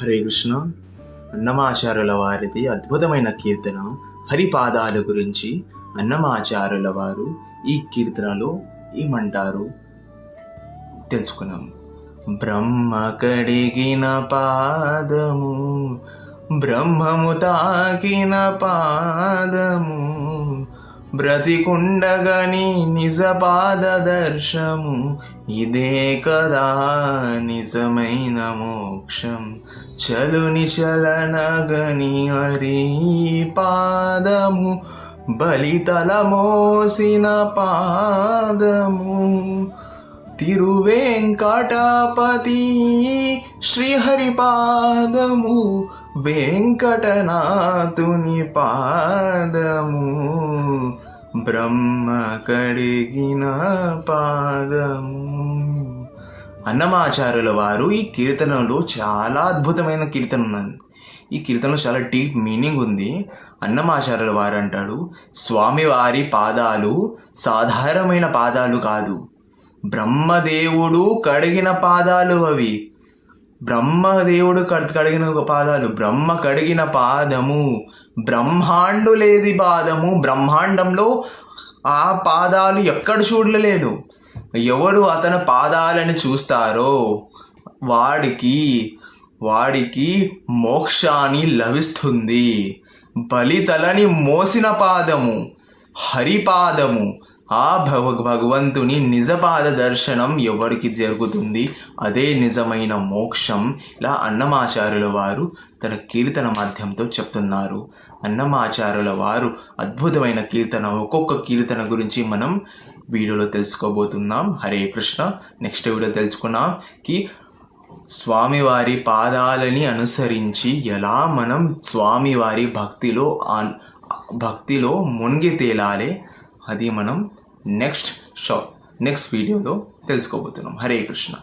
హరే కృష్ణ. అన్నమాచార్యుల వారిది అద్భుతమైన కీర్తన హరిపాదాల గురించి అన్నమాచార్యుల వారు ఈ కీర్తనలో ఏమంటారు తెలుసుకున్నాం. బ్రహ్మ కడిగిన పాదము, బ్రహ్మము తాకిన పాదము, బ్రతికుండగని నిజ పాద దర్శము, ఇదే కదా నిజమైన మోక్షం. చలుని చలనగని హరి పాదము, బలితల మోసిన పాదము, తిరువేంకటపతి శ్రీహరి పాదము, వెంకటనాథుని పాదము, బ్రహ్మ కడిగిన పాదము. అన్నమాచార్యుల వారు ఈ కీర్తనలో చాలా అద్భుతమైన కీర్తన ఉన్నది. ఈ కీర్తనలో చాలా డీప్ మీనింగ్ ఉంది. అన్నమాచార్యుల వారు అంటాడు, స్వామివారి పాదాలు సాధారణమైన పాదాలు కాదు, బ్రహ్మదేవుడు కడిగిన పాదాలు అవి. బ్రహ్మదేవుడు కడిగిన పాదాలు, బ్రహ్మ కడిగిన పాదము, బ్రహ్మాండులేది పాదము. బ్రహ్మాండంలో ఆ పాదాలు ఎక్కడ చూడలేదు. ఎవరు అతని పాదాలను చూస్తారో వాడికి మోక్షాన్ని లభిస్తుంది. బలితలని మోసిన పాదము హరిపాదము. ఆ భగవంతుని నిజపాద దర్శనం ఎవరికి జరుగుతుంది, అదే నిజమైన మోక్షం. ఇలా అన్నమాచార్యుల వారు తన కీర్తన మాధ్యంతో చెప్తున్నారు. అన్నమాచార్యుల వారు అద్భుతమైన కీర్తన, ఒక్కొక్క కీర్తన గురించి మనం వీడియోలో తెలుసుకోబోతున్నాం. హరే కృష్ణ. నెక్స్ట్ వీడియో తెలుసుకున్నాం స్వామివారి పాదాలని అనుసరించి ఎలా మనం స్వామివారి భక్తిలో మునిగి తేలాలి, అది మనం నెక్స్ట్ వీడియోలో తెలుసుకోబోతున్నాం. హరే కృష్ణ.